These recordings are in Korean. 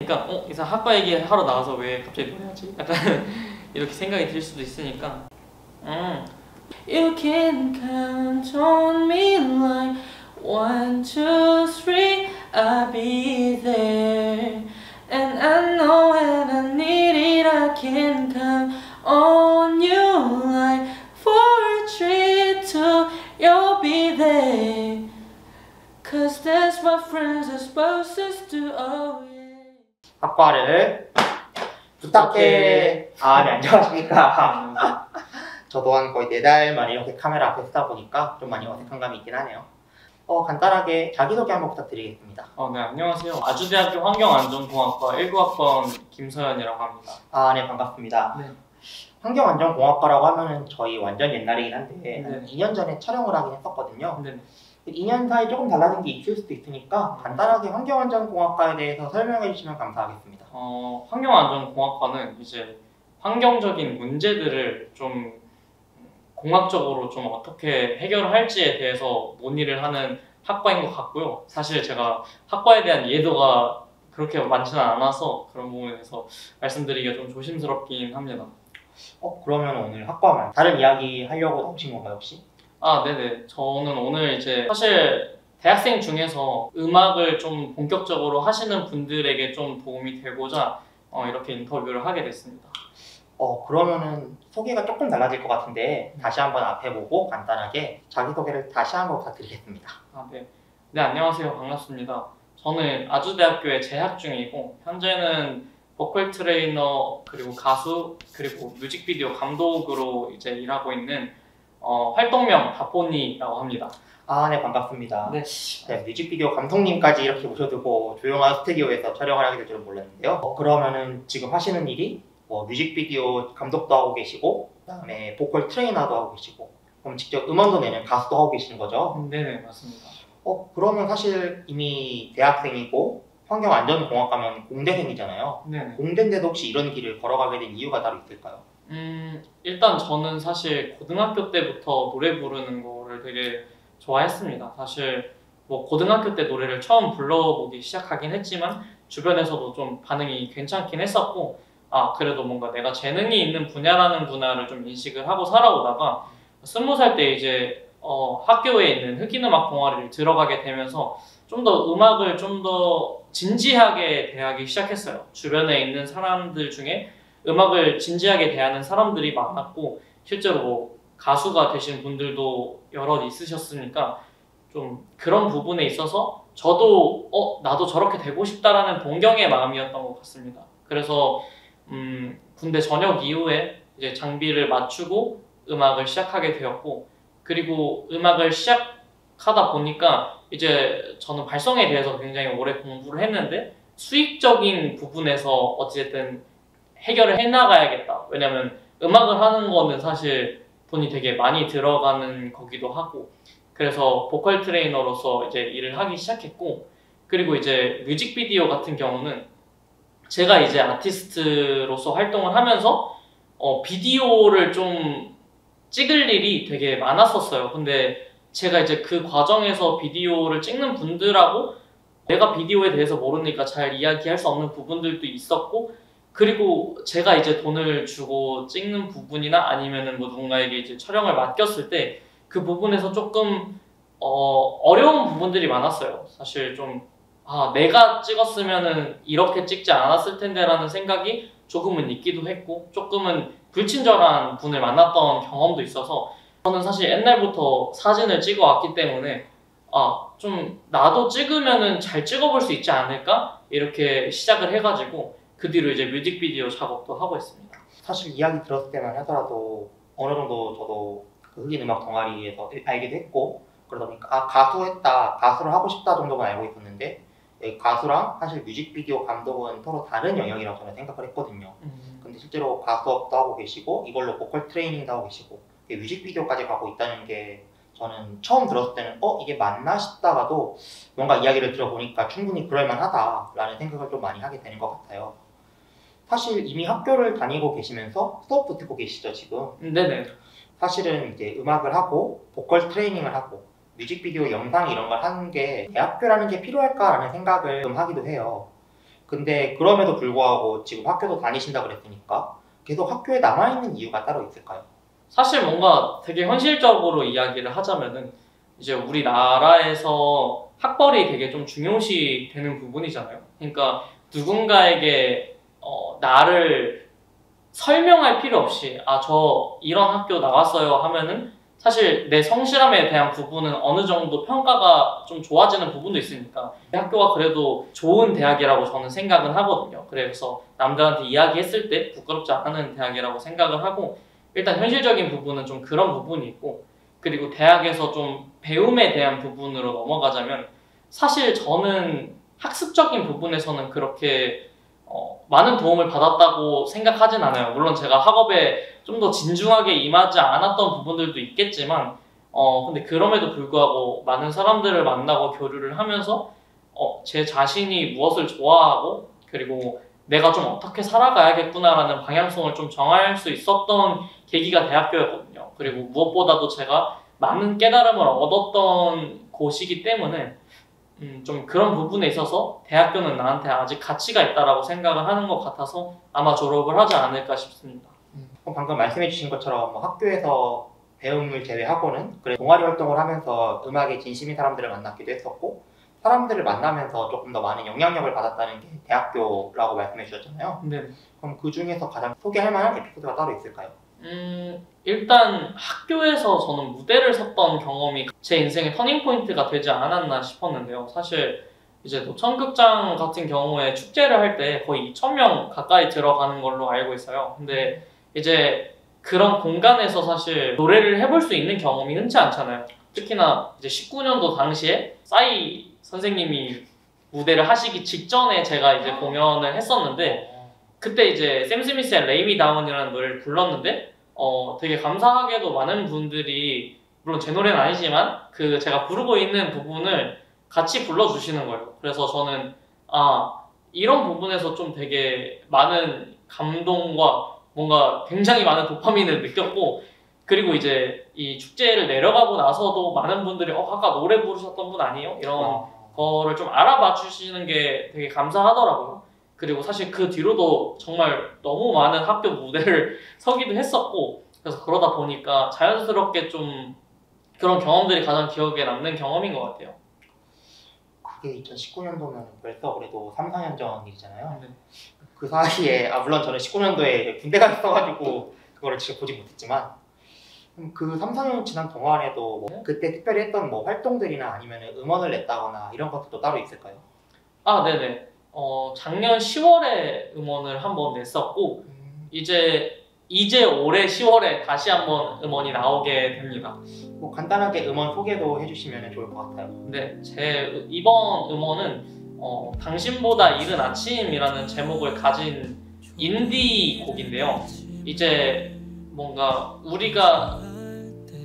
그러니까 이상 학과 얘기하러 나와서 왜 갑자기 노래하지? 약간 이렇게 생각이 들 수도 있으니까. You can count on me like 1, 2, 3 I'll be there And I know when I need it I can count on you like 4, 3, 2 You'll be there Cause that's what friends are supposed to do oh yeah 학과를 부탁해. 아, 네, 안녕하십니까. 저도 한 거의 4달 만에 이렇게 카메라 앞에 서다 보니까 좀 많이 어색한 감이 있긴 하네요. 간단하게 자기소개 한번 부탁드리겠습니다. 네, 안녕하세요. 아주대학교 환경안전공학과 19학번 김서연이라고 합니다. 아, 네, 반갑습니다. 네. 환경안전공학과라고 하면은 저희 완전 옛날이긴 한데 네. 2년 전에 촬영을 하긴 했었거든요. 네. 2년 사이 조금 달라진 게 있을 수도 있으니까 간단하게 환경안전공학과에 대해서 설명해 주시면 감사하겠습니다. 환경안전공학과는 이제 환경적인 문제들을 좀 공학적으로 좀 어떻게 해결을 할지에 대해서 논의를 하는 학과인 것 같고요. 사실 제가 학과에 대한 이해도가 그렇게 많지는 않아서 그런 부분에 대해서 말씀드리기가 좀 조심스럽긴 합니다. 그러면 오늘 학과만 다른 이야기 하려고 나오신 건가요, 혹시? 네네. 저는 오늘 이제 사실 대학생 중에서 음악을 좀 본격적으로 하시는 분들에게 좀 도움이 되고자 이렇게 인터뷰를 하게 됐습니다. 그러면은 소개가 조금 달라질 것 같은데 다시 한번 앞에 보고 간단하게 자기소개를 다시 한번 부탁드리겠습니다. 네. 네, 안녕하세요. 반갑습니다. 저는 아주대학교에 재학 중이고 현재는 보컬 트레이너 그리고 가수 그리고 뮤직비디오 감독으로 이제 일하고 있는 활동명 다포니라고 합니다. 아, 네, 반갑습니다. 네. 네, 뮤직비디오 감독님까지 이렇게 모셔두고 조용한 스튜디오에서 촬영을 하게 될 줄은 몰랐는데요. 그러면은 지금 하시는 일이 뮤직비디오 감독도 하고 계시고 그다음에 보컬 트레이너도 하고 계시고 그럼 직접 음원도 내는 가수도 하고 계시는 거죠? 네네, 맞습니다. 그러면 사실 이미 대학생이고 환경안전공학과면 공대생이잖아요. 네네. 공대인데도 혹시 이런 길을 걸어가게 된 이유가 따로 있을까요? 일단 저는 사실 고등학교 때부터 노래 부르는 거를 되게 좋아했습니다. 사실 뭐 고등학교 때 노래를 처음 불러보기 시작하긴 했지만 주변에서도 좀 반응이 괜찮긴 했었고 그래도 뭔가 내가 재능이 있는 분야를 좀 인식을 하고 살아오다가 20살 때 이제 학교에 있는 흑인음악 동아리를 들어가게 되면서 좀 더 음악을 좀 더 진지하게 대하기 시작했어요. 주변에 있는 사람들 중에 음악을 진지하게 대하는 사람들이 많았고 실제로 뭐 가수가 되신 분들도 여럿 있으셨으니까 좀 그런 부분에 있어서 저도 나도 저렇게 되고 싶다라는 동경의 마음이었던 것 같습니다. 그래서 군대 전역 이후에 이제 장비를 맞추고 음악을 시작하게 되었고 그리고 음악을 시작하다 보니까 이제 저는 발성에 대해서 굉장히 오래 공부를 했는데 수익적인 부분에서 어찌됐든 해결을 해나가야겠다. 왜냐면 음악을 하는 거는 사실 돈이 되게 많이 들어가는 거기도 하고 그래서 보컬 트레이너로서 이제 일을 하기 시작했고 그리고 이제 뮤직비디오 같은 경우는 제가 이제 아티스트로서 활동을 하면서 비디오를 좀 찍을 일이 되게 많았었어요. 근데 제가 이제 그 과정에서 비디오를 찍는 분들하고 내가 비디오에 대해서 모르니까 잘 이야기할 수 없는 부분들도 있었고 그리고 제가 이제 돈을 주고 찍는 부분이나 아니면은 뭐 누군가에게 이제 촬영을 맡겼을 때 그 부분에서 조금 어려운 부분들이 많았어요. 사실 좀 내가 찍었으면은 이렇게 찍지 않았을 텐데라는 생각이 조금은 있기도 했고 조금은 불친절한 분을 만났던 경험도 있어서 저는 사실 옛날부터 사진을 찍어왔기 때문에 좀 나도 찍으면은 잘 찍어볼 수 있지 않을까? 이렇게 시작을 해가지고 그 뒤로 이제 뮤직비디오 작업도 하고 있습니다. 사실 이야기 들었을 때만 하더라도 어느 정도 저도 그 흑인 음악 동아리에서 알기도 했고 그러다 보니까 가수를 하고 싶다 정도만 알고 있었는데 가수랑 사실 뮤직비디오 감독은 서로 다른 영역이라고 저는 생각을 했거든요. 근데 실제로 가수업도 하고 계시고 이걸로 보컬 트레이닝도 하고 계시고 뮤직비디오까지 가고 있다는 게 저는 처음 들었을 때는 이게 맞나 싶다가도 뭔가 이야기를 들어보니까 충분히 그럴만하다라는 생각을 좀 많이 하게 되는 것 같아요. 사실 이미 학교를 다니고 계시면서 수업도 듣고 계시죠, 지금? 네네. 사실은 이제 음악을 하고 보컬 트레이닝을 하고 뮤직비디오 영상 이런 걸 하는 게 대학교라는 게 필요할까라는 생각을 좀 하기도 해요. 근데 그럼에도 불구하고 지금 학교도 다니신다 그랬으니까 계속 학교에 남아있는 이유가 따로 있을까요? 사실 뭔가 되게 현실적으로 이야기를 하자면은 이제 우리나라에서 학벌이 되게 좀 중요시 되는 부분이잖아요. 그러니까 누군가에게 나를 설명할 필요 없이 저 이런 학교 나왔어요 하면은 사실 내 성실함에 대한 부분은 어느 정도 평가가 좀 좋아지는 부분도 있으니까 이 학교가 그래도 좋은 대학이라고 저는 생각은 하거든요. 그래서 남들한테 이야기했을 때 부끄럽지 않은 대학이라고 생각을 하고 일단 현실적인 부분은 좀 그런 부분이 있고 그리고 대학에서 좀 배움에 대한 부분으로 넘어가자면 사실 저는 학습적인 부분에서는 그렇게 많은 도움을 받았다고 생각하진 않아요. 물론 제가 학업에 좀 더 진중하게 임하지 않았던 부분들도 있겠지만 근데 그럼에도 불구하고 많은 사람들을 만나고 교류를 하면서 제 자신이 무엇을 좋아하고 그리고 내가 좀 어떻게 살아가야겠구나라는 방향성을 좀 정할 수 있었던 계기가 대학교였거든요. 그리고 무엇보다도 제가 많은 깨달음을 얻었던 곳이기 때문에 좀 그런 부분에 있어서 대학교는 나한테 아직 가치가 있다라고 생각을 하는 것 같아서 아마 졸업을 하지 않을까 싶습니다. 그럼 방금 말씀해주신 것처럼 뭐 학교에서 배움을 제외하고는 그래 동아리 활동을 하면서 음악에 진심인 사람들을 만났기도 했었고 사람들을 만나면서 조금 더 많은 영향력을 받았다는 게 대학교라고 말씀해 주셨잖아요. 네. 그럼 그 중에서 가장 소개할 만한 에피소드가 따로 있을까요? 일단 학교에서 저는 무대를 섰던 경험이 제 인생의 터닝포인트가 되지 않았나 싶었는데요. 사실 이제 노천극장 같은 경우에 축제를 할 때 거의 2,000명 가까이 들어가는 걸로 알고 있어요. 근데 이제 그런 공간에서 사실 노래를 해볼 수 있는 경험이 흔치 않잖아요. 특히나 이제 19년도 당시에 싸이 선생님이 무대를 하시기 직전에 제가 이제 공연을 했었는데 그때 이제 샘 스미스의 Lay Me Down이라는 노래를 불렀는데 되게 감사하게도 많은 분들이 물론 제 노래는 아니지만 그 제가 부르고 있는 부분을 같이 불러주시는 거예요. 그래서 저는 이런 부분에서 좀 되게 많은 감동과 뭔가 굉장히 많은 도파민을 느꼈고 그리고 이제 이 축제를 내려가고 나서도 많은 분들이 아까 노래 부르셨던 분 아니에요? 이런 거를 좀 알아봐 주시는 게 되게 감사하더라고요. 그리고 사실 그 뒤로도 정말 너무 많은 학교 무대를 서기도 했었고 그래서 그러다 보니까 자연스럽게 좀 그런 경험들이 가장 기억에 남는 경험인 것 같아요. 그게 2019년도면 벌써 그래도 3, 4년 전 일이잖아요. 네. 그 사이에 물론 저는 19년도에 군대가 있어가지고 그거를 직접 보지 못했지만 그 3, 4년 지난 동안에도 뭐 그때 특별히 했던 뭐 활동들이나 아니면 음원을 냈다거나 이런 것들도 따로 있을까요? 네네. 작년 10월에 음원을 한번 냈었고 이제 올해 10월에 다시 한번 음원이 나오게 됩니다. 뭐 간단하게 음원 소개도 해주시면 좋을 것 같아요. 네, 제 이번 음원은 당신보다 이른 아침이라는 제목을 가진 인디 곡인데요. 이제 뭔가 우리가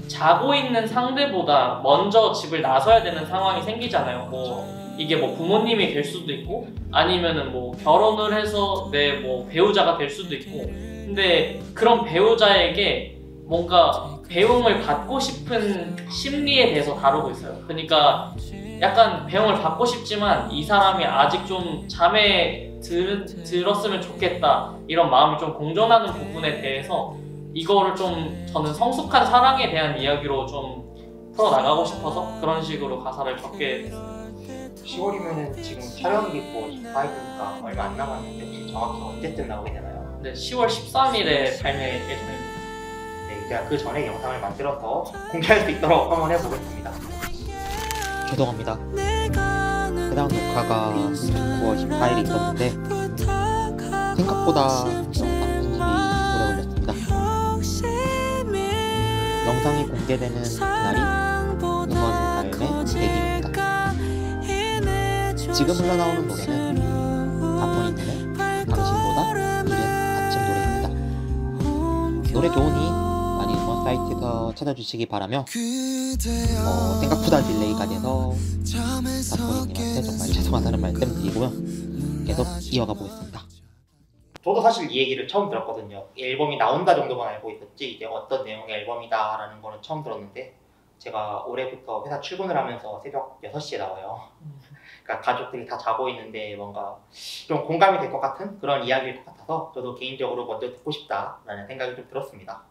자고 있는 상대보다 먼저 집을 나서야 되는 상황이 생기잖아요. 이게 부모님이 될 수도 있고 아니면은 결혼을 해서 내 배우자가 될 수도 있고 근데 그런 배우자에게 뭔가 배움을 받고 싶은 심리에 대해서 다루고 있어요. 그러니까 약간 배움을 받고 싶지만 이 사람이 아직 좀 잠에 들었으면 좋겠다 이런 마음이 좀 공존하는 부분에 대해서 이거를 좀 저는 성숙한 사랑에 대한 이야기로 좀 풀어나가고 싶어서 그런 식으로 가사를 적게 됐어요. 10월이면은 지금 촬영이 24일이니까 얼마 안 남았는데 혹시 정확히 언제쯤 나오게 되나요? 네, 10월 13일에 발매 예정입니다. 네, 제가 그 전에 영상을 만들어서 공개할 수 있도록 한번 해보겠습니다. 죄송합니다. 해당 녹화가 9월 14일에 있었는데 생각보다 영상 편집이 오래 걸렸습니다. 영상이 공개되는 그날이 음원 발매 100일입니다. 지금 흘러나오는 노래는 다포니님의 당신보다 이른 아침 노래입니다. 노래 좋으니 많이 음원 사이트에서 찾아주시기 바라며 생각보다 딜레이가 돼서 다포니님한테 정말 죄송하다는 말씀 드리고요. 계속 이어가 보겠습니다. 저도 사실 이 얘기를 처음 들었거든요. 앨범이 나온다 정도만 알고 있었지 이게 어떤 내용의 앨범이다 라는 거는 처음 들었는데 제가 올해부터 회사 출근을 하면서 새벽 6시에 나와요. 그러니까 가족들이 다 자고 있는데 뭔가 좀 공감이 될 것 같은 그런 이야기일 것 같아서 저도 개인적으로 먼저 듣고 싶다라는 생각이 좀 들었습니다.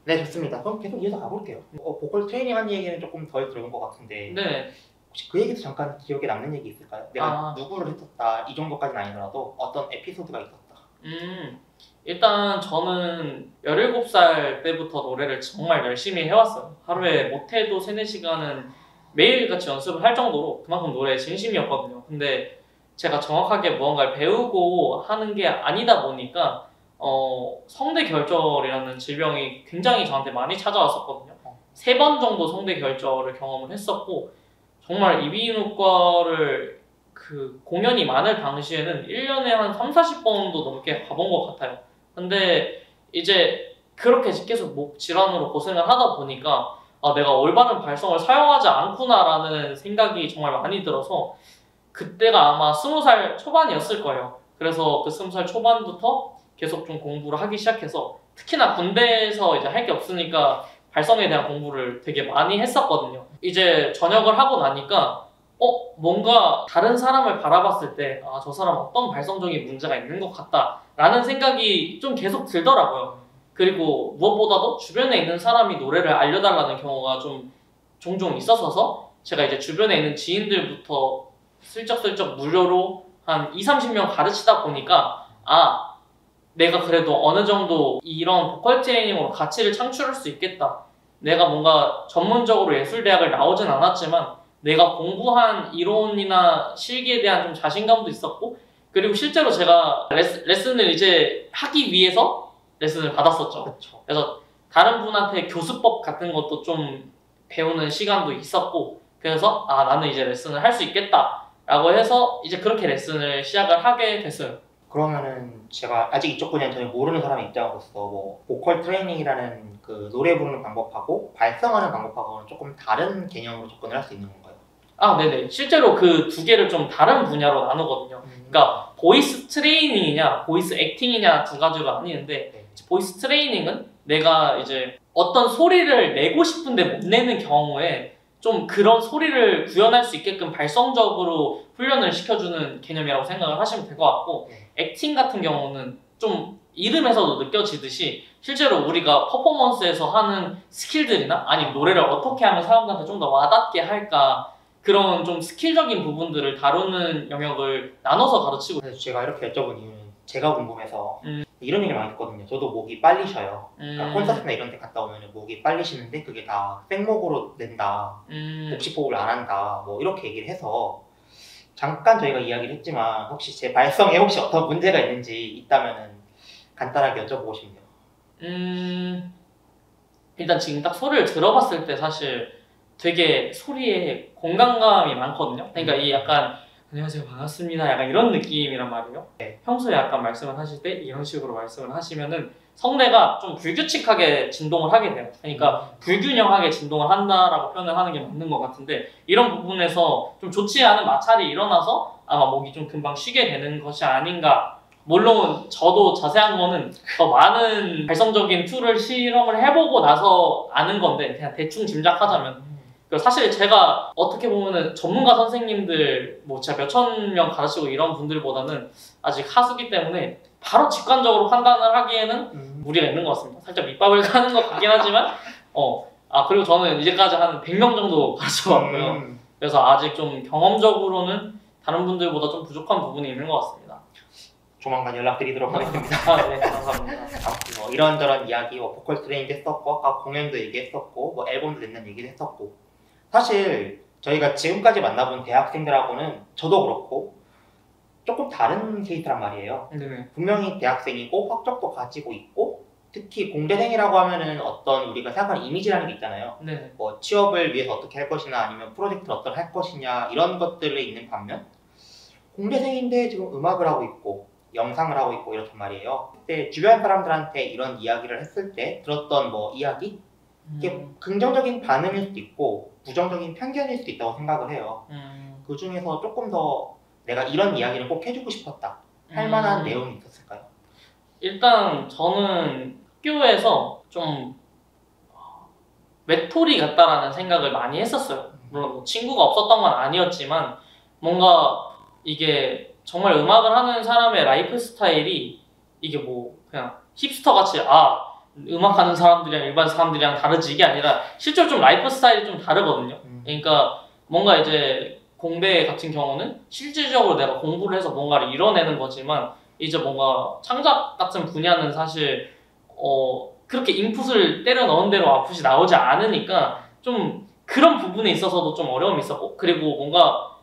네, 좋습니다. 그럼 계속 이어서 가볼게요. 보컬 트레이닝 한 얘기는 조금 덜 들은 것 같은데 네. 혹시 그 얘기도 잠깐 기억에 남는 얘기 있을까요? 내가 아. 누구를 했었다 이 정도까지는 아니더라도 어떤 에피소드가 있었다. 일단 저는 17살 때부터 노래를 정말 열심히 해왔어요. 하루에 못해도 3, 4시간은 매일같이 연습을 할 정도로 그만큼 노래에 진심이었거든요. 근데 제가 정확하게 무언가를 배우고 하는 게 아니다 보니까 성대 결절이라는 질병이 굉장히 저한테 많이 찾아왔었거든요. 3번 정도 성대 결절을 경험을 했었고 정말 이비인후과를 그 공연이 많을 당시에는 1년에 한 3, 40번도 넘게 가본 것 같아요. 근데 이제 그렇게 계속 목 질환으로 고생을 하다 보니까 내가 올바른 발성을 사용하지 않구나라는 생각이 정말 많이 들어서 그때가 아마 20살 초반이었을 거예요. 그래서 그 20살 초반부터 계속 좀 공부를 하기 시작해서 특히나 군대에서 이제 할 게 없으니까 발성에 대한 공부를 되게 많이 했었거든요. 이제 전역을 하고 나니까 뭔가 다른 사람을 바라봤을 때 저 사람 어떤 발성적인 문제가 있는 것 같다 라는 생각이 좀 계속 들더라고요. 그리고 무엇보다도 주변에 있는 사람이 노래를 알려달라는 경우가 좀 종종 있었어서 제가 이제 주변에 있는 지인들부터 슬쩍슬쩍 무료로 한 2, 30명 가르치다 보니까 내가 그래도 어느 정도 이런 보컬 트레이닝으로 가치를 창출할 수 있겠다. 내가 뭔가 전문적으로 예술대학을 나오진 않았지만 내가 공부한 이론이나 실기에 대한 좀 자신감도 있었고 그리고 실제로 제가 레슨을 이제 하기 위해서 레슨을 받았었죠. 그렇죠. 그래서 다른 분한테 교수법 같은 것도 좀 배우는 시간도 있었고 그래서 나는 이제 레슨을 할 수 있겠다라고 해서 이제 그렇게 레슨을 시작을 하게 됐어요. 그러면은 제가 아직 이쪽 분야는 전혀 모르는 사람의 입장으로서 뭐 보컬 트레이닝이라는 그 노래 부르는 방법하고 발성하는 방법하고는 조금 다른 개념으로 접근을 할 수 있는 건가요? 네네. 실제로 그 두 개를 좀 다른 분야로 나누거든요. 그러니까 보이스 트레이닝이냐 보이스 액팅이냐 두 가지가 아니는데 네. 보이스 트레이닝은 내가 이제 어떤 소리를 내고 싶은데 못 내는 경우에 좀 그런 소리를 구현할 수 있게끔 발성적으로 훈련을 시켜주는 개념이라고 생각을 하시면 될 것 같고 액팅 같은 경우는 좀 이름에서도 느껴지듯이 실제로 우리가 퍼포먼스에서 하는 스킬들이나 아니면 노래를 어떻게 하면 사람들한테 좀 더 와닿게 할까 그런 좀 스킬적인 부분들을 다루는 영역을 나눠서 가르치고 그래서 제가 이렇게 여쭤본 이유는 제가 궁금해서 이런 얘기를 많이 했거든요. 저도 목이 빨리 쉬어요. 그러니까 콘서트나 이런 데 갔다 오면 목이 빨리 쉬는데 그게 다 생목으로 낸다. 복식호흡을 안 한다. 뭐 이렇게 얘기를 해서 잠깐 저희가 이야기를 했지만 혹시 제 발성에 혹시 어떤 문제가 있는지 있다면은 간단하게 여쭤보고 싶네요. 일단 지금 딱 소리를 들어봤을 때 사실 되게 소리에 공간감이 많거든요. 그러니까 이 약간 안녕하세요 반갑습니다 약간 이런 느낌이란 말이에요. 네. 평소에 약간 말씀을 하실 때 이런 식으로 말씀을 하시면은 성대가 좀 불규칙하게 진동을 하게 돼요. 그러니까 불균형하게 진동을 한다라고 표현을 하는 게 맞는 것 같은데 이런 부분에서 좀 좋지 않은 마찰이 일어나서 아마 목이 좀 금방 쉬게 되는 것이 아닌가. 물론 저도 자세한 거는 더 많은 발성적인 툴을 실험을 해보고 나서 아는 건데 그냥 대충 짐작하자면 사실 제가 어떻게 보면은 전문가 선생님들 뭐 제가 몇천 명 가르치고 이런 분들보다는 아직 하수기 때문에 바로 직관적으로 판단을 하기에는 무리가 있는 것 같습니다. 살짝 밑밥을 까는 것 같긴 하지만 그리고 저는 이제까지 한 100명 정도 가르쳐봤고요. 그래서 아직 좀 경험적으로는 다른 분들보다 좀 부족한 부분이 있는 것 같습니다. 조만간 연락드리도록 하겠습니다. 네, 감사합니다. 아무튼 뭐 이런저런 이야기, 보컬 트레이닝도 했었고 아까 공연도 얘기했었고 뭐 앨범도 낸다는 얘기도 했었고 사실 저희가 지금까지 만나본 대학생들하고는 저도 그렇고 조금 다른 케이스란 말이에요. 네. 분명히 대학생이고 학적도 가지고 있고 특히 공대생이라고 하면은 어떤 우리가 생각하는 이미지라는 게 있잖아요. 네. 뭐 취업을 위해서 어떻게 할 것이나 아니면 프로젝트를 어떻게 할 것이냐 이런 것들이 있는 반면 공대생인데 지금 음악을 하고 있고 영상을 하고 있고 이렇단 말이에요. 그때 주변 사람들한테 이런 이야기를 했을 때 들었던 뭐 이야기? 이게 긍정적인 반응일 수도 있고 부정적인 편견일 수도 있다고 생각을 해요. 그 중에서 조금 더 내가 이런 이야기를 꼭 해주고 싶었다 할 만한 내용이 있었을까요? 일단 저는 학교에서 좀 외톨이 같다라는 생각을 많이 했었어요. 물론 친구가 없었던 건 아니었지만 뭔가 이게 정말 음악을 하는 사람의 라이프 스타일이 이게 뭐 그냥 힙스터 같이 음악하는 사람들이랑 일반 사람들이랑 다르지 이게 아니라 실제로 좀 라이프 스타일이 좀 다르거든요. 그러니까 뭔가 이제 공대 같은 경우는 실질적으로 내가 공부를 해서 뭔가를 이뤄내는 거지만 이제 뭔가 창작 같은 분야는 사실 그렇게 인풋을 때려 넣은 대로 아웃풋이 나오지 않으니까 좀 그런 부분에 있어서도 좀 어려움이 있었고, 그리고 뭔가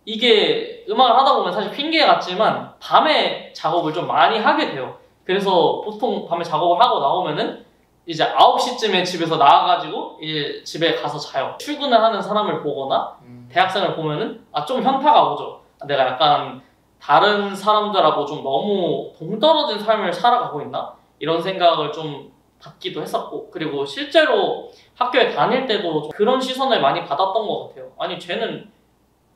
이게 음악을 하다 보면 사실 핑계 같지만 밤에 작업을 좀 많이 하게 돼요. 그래서 보통 밤에 작업을 하고 나오면은 이제 9시쯤에 집에서 나와가지고 이제 집에 가서 자요. 출근을 하는 사람을 보거나 대학생을 보면은 좀 현타가 오죠. 내가 약간 다른 사람들하고 좀 너무 동떨어진 삶을 살아가고 있나? 이런 생각을 좀 받기도 했었고, 그리고 실제로 학교에 다닐 때도 좀 그런 시선을 많이 받았던 것 같아요. 아니 쟤는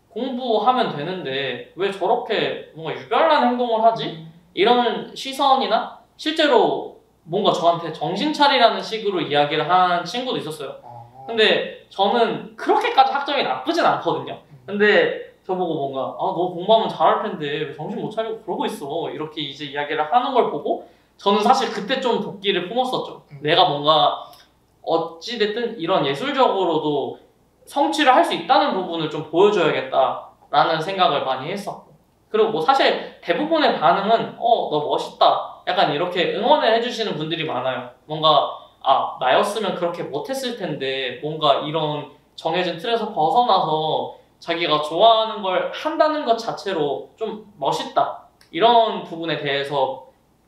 공부하면 되는데 왜 저렇게 뭔가 유별난 행동을 하지? 이런 시선이나 실제로 뭔가 저한테 정신 차리라는 식으로 이야기를 한 친구도 있었어요. 근데 저는 그렇게까지 학점이 나쁘진 않거든요. 근데 저보고 뭔가 너 공부하면 잘할 텐데 왜 정신 못 차리고 그러고 있어, 이렇게 이제 이야기를 하는 걸 보고 저는 사실 그때 좀 도끼를 품었었죠. 내가 뭔가 어찌됐든 이런 예술적으로도 성취를 할 수 있다는 부분을 좀 보여줘야겠다라는 생각을 많이 했었고, 그리고 뭐 사실 대부분의 반응은 너 멋있다 약간 이렇게 응원을 해주시는 분들이 많아요. 뭔가 나였으면 그렇게 못했을 텐데 뭔가 이런 정해진 틀에서 벗어나서 자기가 좋아하는 걸 한다는 것 자체로 좀 멋있다, 이런 부분에 대해서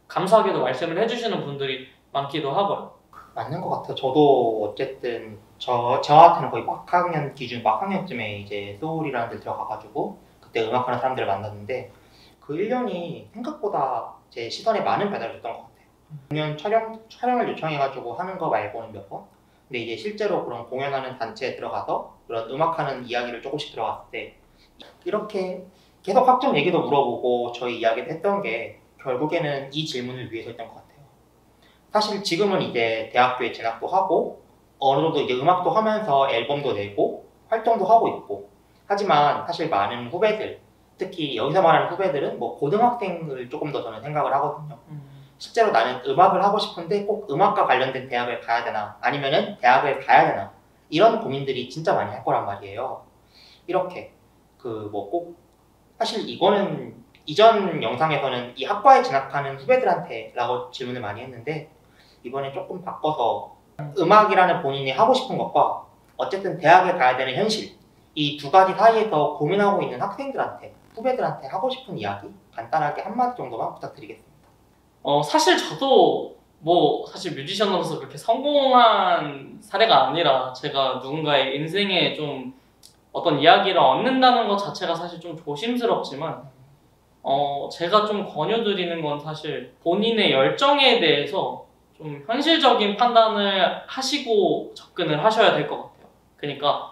감사하게도 말씀을 해주시는 분들이 많기도 하고요. 맞는 것 같아요. 저도 어쨌든 저한테는 거의 막학년 기준, 막학년쯤에 이제 소울이라는 데 들어가가지고 그때 음악하는 사람들을 만났는데 그 1년이 생각보다 제 시선에 많은 변화를 줬던 것 같아요. 공연 촬영을 요청해가지고 하는 거 말고는 몇 번? 근데 이제 실제로 그런 공연하는 단체에 들어가서 그런 음악하는 이야기를 조금씩 들어갔을 때 이렇게 계속 학점 얘기도 물어보고 저희 이야기를 했던 게 결국에는 이 질문을 위해서였던 것 같아요. 사실 지금은 이제 대학교에 진학도 하고 어느 정도 이제 음악도 하면서 앨범도 내고 활동도 하고 있고, 하지만 사실 많은 후배들, 특히 여기서 말하는 후배들은 뭐 고등학생을 조금 더 저는 생각을 하거든요. 실제로 나는 음악을 하고 싶은데 꼭 음악과 관련된 대학을 가야 되나, 아니면은 대학을 가야 되나, 이런 고민들이 진짜 많이 할 거란 말이에요. 이렇게 뭐 꼭 사실 이거는 이전 영상에서는 이 학과에 진학하는 후배들한테 라고 질문을 많이 했는데 이번에 조금 바꿔서 음악이라는 본인이 하고 싶은 것과 어쨌든 대학에 가야 되는 현실, 이 두 가지 사이에서 고민하고 있는 학생들한테, 후배들한테 하고 싶은 이야기 간단하게 한마디 정도만 부탁드리겠습니다. 사실 저도 뭐 사실 뮤지션으로서 그렇게 성공한 사례가 아니라 제가 누군가의 인생에 좀 어떤 이야기를 얻는다는 것 자체가 사실 좀 조심스럽지만 제가 좀 권유드리는 건 사실 본인의 열정에 대해서 좀 현실적인 판단을 하시고 접근을 하셔야 될 것 같아요. 그러니까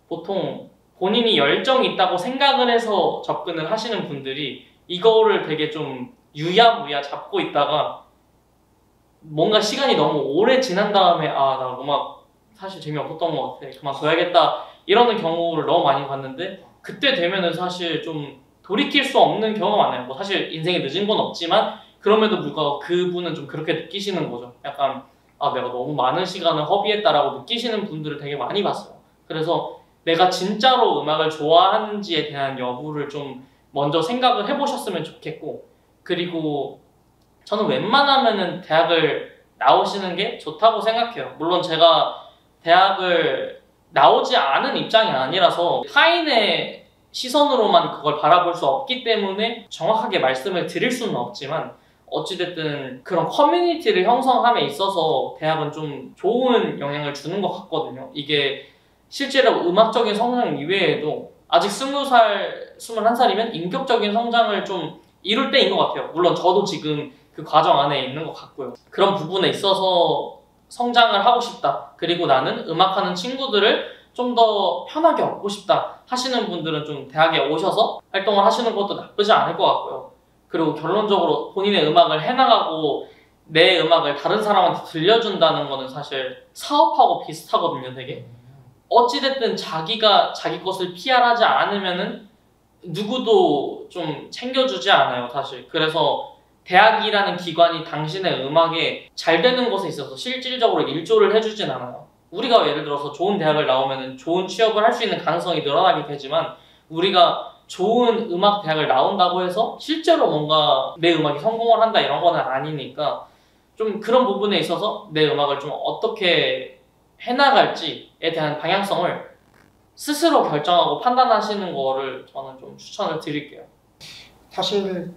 보통 본인이 열정이 있다고 생각을 해서 접근을 하시는 분들이 이거를 되게 좀 유야무야 잡고 있다가 뭔가 시간이 너무 오래 지난 다음에 나 음악 사실 재미없었던 것 같아, 그만둬야겠다, 이러는 경우를 너무 많이 봤는데 그때 되면은 사실 좀 돌이킬 수 없는 경우가 많아요. 뭐 사실 인생에 늦은 건 없지만 그럼에도 불구하고 그분은 좀 그렇게 느끼시는 거죠. 약간 내가 너무 많은 시간을 허비했다라고 느끼시는 분들을 되게 많이 봤어요. 그래서 내가 진짜로 음악을 좋아하는지에 대한 여부를 좀 먼저 생각을 해보셨으면 좋겠고, 그리고 저는 웬만하면은 대학을 나오시는 게 좋다고 생각해요. 물론 제가 대학을 나오지 않은 입장이 아니라서 타인의 시선으로만 그걸 바라볼 수 없기 때문에 정확하게 말씀을 드릴 수는 없지만 어찌됐든 그런 커뮤니티를 형성함에 있어서 대학은 좀 좋은 영향을 주는 것 같거든요. 이게 실제로 음악적인 성장 이외에도 아직 20살, 21살이면 인격적인 성장을 좀 이룰 때인 것 같아요. 물론 저도 지금 그 과정 안에 있는 것 같고요. 그런 부분에 있어서 성장을 하고 싶다, 그리고 나는 음악하는 친구들을 좀 더 편하게 얻고 싶다 하시는 분들은 좀 대학에 오셔서 활동을 하시는 것도 나쁘지 않을 것 같고요. 그리고 결론적으로 본인의 음악을 해나가고 내 음악을 다른 사람한테 들려준다는 거는 사실 사업하고 비슷하거든요, 되게. 어찌됐든 자기가 자기 것을 PR하지 않으면은 누구도 좀 챙겨주지 않아요, 사실. 그래서 대학이라는 기관이 당신의 음악에 잘 되는 것에 있어서 실질적으로 일조를 해주진 않아요. 우리가 예를 들어서 좋은 대학을 나오면 좋은 취업을 할 수 있는 가능성이 늘어나게 되지만 우리가 좋은 음악 대학을 나온다고 해서 실제로 뭔가 내 음악이 성공을 한다 이런 거는 아니니까 좀 그런 부분에 있어서 내 음악을 좀 어떻게 해나갈지에 대한 방향성을 스스로 결정하고 판단하시는 거를 저는 좀 추천을 드릴게요. 사실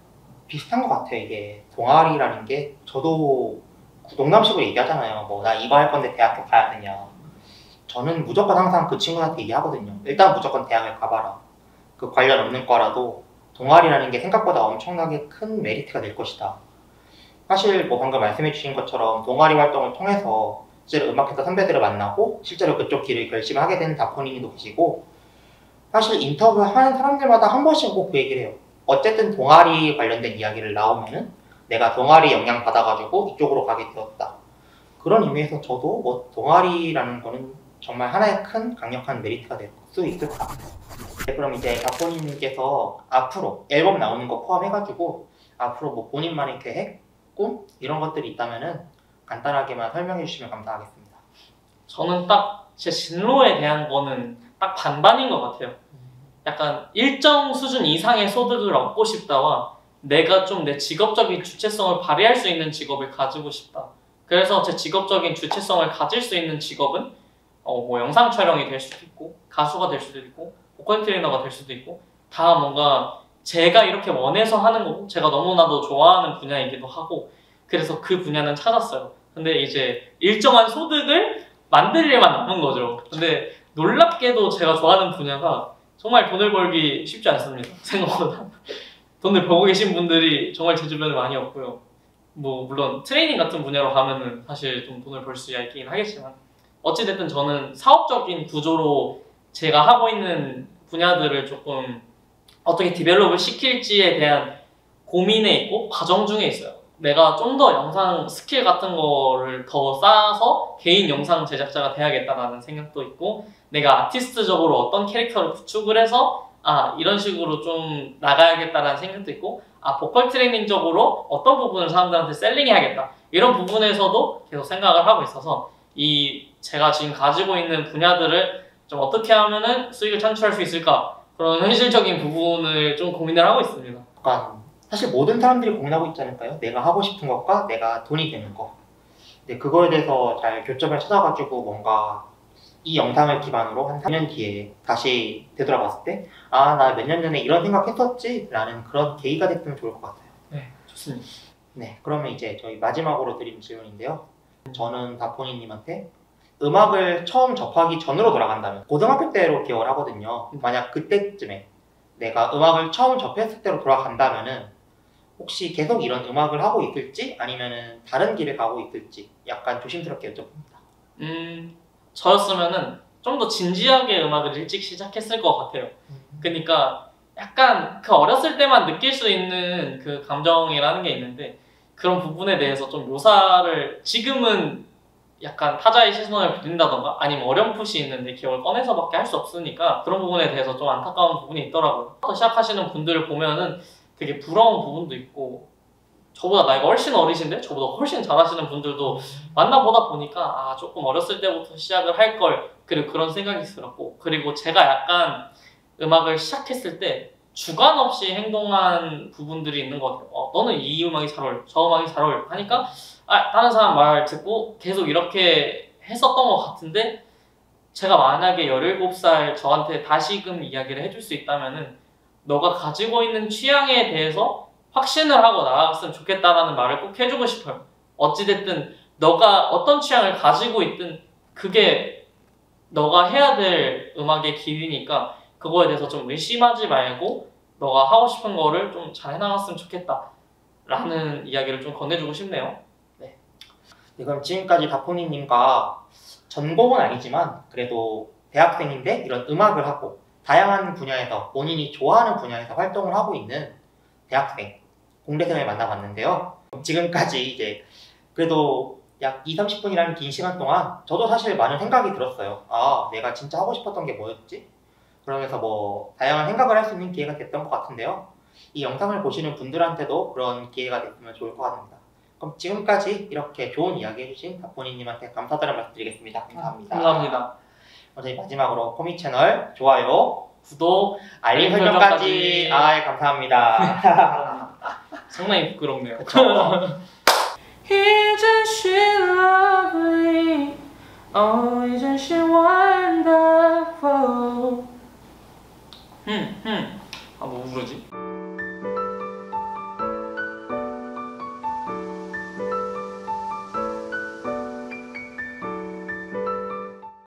비슷한 것 같아요. 이게 동아리라는 게 저도 농담식으로 얘기하잖아요. 뭐 나 이거 할 건데 대학교 가야 되냐. 저는 무조건 항상 그 친구한테 얘기하거든요. 일단 무조건 대학을 가봐라. 그 관련 없는 거라도 동아리라는 게 생각보다 엄청나게 큰 메리트가 될 것이다. 사실 뭐 방금 말씀해 주신 것처럼 동아리 활동을 통해서 실제로 음악회사 선배들을 만나고 실제로 그쪽 길을 결심하게 된 다포님도 계시고, 사실 인터뷰하는 사람들마다 한 번씩 꼭 그 얘기를 해요. 어쨌든 동아리 관련된 이야기를 나오면은 내가 동아리 영향 받아가지고 이쪽으로 가게 되었다. 그런 의미에서 저도 뭐 동아리라는 거는 정말 하나의 큰 강력한 메리트가 될 수 있을 것 같아요. 네, 그럼 이제 다포님께서 앞으로 앨범 나오는 거 포함해가지고 앞으로 뭐 본인만의 계획, 꿈 이런 것들이 있다면은 간단하게만 설명해 주시면 감사하겠습니다. 저는 딱 제 진로에 대한 거는 딱 반반인 것 같아요. 약간 일정 수준 이상의 소득을 얻고 싶다와 내가 좀 내 직업적인 주체성을 발휘할 수 있는 직업을 가지고 싶다. 그래서 제 직업적인 주체성을 가질 수 있는 직업은 뭐 영상 촬영이 될 수도 있고 가수가 될 수도 있고 보컬 트레이너가 될 수도 있고 다 뭔가 제가 이렇게 원해서 하는 거고 제가 너무나도 좋아하는 분야이기도 하고 그래서 그 분야는 찾았어요. 근데 이제 일정한 소득을 만들 일만 남은 거죠. 근데 놀랍게도 제가 좋아하는 분야가 정말 돈을 벌기 쉽지 않습니다. 생각보다. 돈을 벌고 계신 분들이 정말 제 주변에 많이 없고요. 뭐 물론 트레이닝 같은 분야로 가면은 사실 좀 돈을 벌 수 있긴 하겠지만 어찌됐든 저는 사업적인 구조로 제가 하고 있는 분야들을 조금 어떻게 디벨롭을 시킬지에 대한 고민에 있고 과정 중에 있어요. 내가 좀 더 영상 스킬 같은 거를 더 쌓아서 개인 영상 제작자가 돼야겠다라는 생각도 있고 내가 아티스트적으로 어떤 캐릭터를 구축을 해서 이런 식으로 좀 나가야겠다라는 생각도 있고 보컬 트레이닝적으로 어떤 부분을 사람들한테 셀링해야겠다 이런 부분에서도 계속 생각을 하고 있어서 제가 지금 가지고 있는 분야들을 좀 어떻게 하면은 수익을 창출할 수 있을까 그런 현실적인 부분을 좀 고민을 하고 있습니다. 약간 사실 모든 사람들이 고민하고 있지 않을까요? 내가 하고 싶은 것과 내가 돈이 되는 거. 근데 그거에 대해서 잘 교점을 찾아가지고 뭔가 이 영상을 기반으로 한 4년 뒤에 다시 되돌아봤을 때 나 몇 년 전에 이런 생각했었지? 라는 그런 계기가 됐으면 좋을 것 같아요. 네, 좋습니다. 네, 그러면 이제 저희 마지막으로 드린 질문인데요. 저는 다포니님한테 음악을 처음 접하기 전으로 돌아간다면 고등학교 때로 기억을 하거든요. 만약 그때쯤에 내가 음악을 처음 접했을 때로 돌아간다면은 혹시 계속 이런 음악을 하고 있을지 아니면은 다른 길을 가고 있을지 약간 조심스럽게 여쭤봅니다. 저였으면은 좀 더 진지하게 음악을 일찍 시작했을 것 같아요. 그러니까 약간 그 어렸을 때만 느낄 수 있는 그 감정이라는 게 있는데 그런 부분에 대해서 좀 묘사를 지금은 약간 타자의 시선을 빌린다던가 아니면 어렴풋이 있는 내 기억을 꺼내서밖에 할 수 없으니까 그런 부분에 대해서 좀 안타까운 부분이 있더라고요. 시작하시는 분들을 보면은 되게 부러운 부분도 있고 저보다 나이가 훨씬 어리신데 저보다 훨씬 잘하시는 분들도 만나보다 보니까 조금 어렸을 때부터 시작을 할 걸 그리고 그런 생각이 들었고 그리고 제가 약간 음악을 시작했을 때 주관 없이 행동한 부분들이 있는 것 같아요. 너는 이 음악이 잘 어울려 저 음악이 잘 어울려 하니까 다른 사람 말 듣고 계속 이렇게 했었던 것 같은데 제가 만약에 17살 저한테 다시금 이야기를 해줄 수 있다면은 너가 가지고 있는 취향에 대해서 확신을 하고 나아갔으면 좋겠다라는 말을 꼭 해주고 싶어요. 어찌됐든 너가 어떤 취향을 가지고 있든 그게 너가 해야 될 음악의 길이니까 그거에 대해서 좀 의심하지 말고 너가 하고 싶은 거를 좀 잘 해나갔으면 좋겠다 라는 이야기를 좀 건네주고 싶네요. 네, 그럼 지금까지 다포니님과 전공은 아니지만 그래도 대학생인데 이런 음악을 하고 다양한 분야에서 본인이 좋아하는 분야에서 활동을 하고 있는 대학생, 공대생을 만나봤는데요. 지금까지 이제 그래도 약 20-30분이라는 긴 시간 동안 저도 사실 많은 생각이 들었어요. 내가 진짜 하고 싶었던 게 뭐였지? 그러면서 뭐 다양한 생각을 할 수 있는 기회가 됐던 것 같은데요. 이 영상을 보시는 분들한테도 그런 기회가 됐으면 좋을 것 같습니다. 그럼 지금까지 이렇게 좋은 이야기 해주신 다포니님한테 감사드리는 말씀드리겠습니다. 감사합니다. 감사합니다. 저희 마지막으로 코미 채널 좋아요, 구독, 알림 설정까지. 감사합니다. 상당히 부끄럽네요. 그쵸? Isn't she lovely? Oh, isn't she wonderful? 아, 뭐 부르지?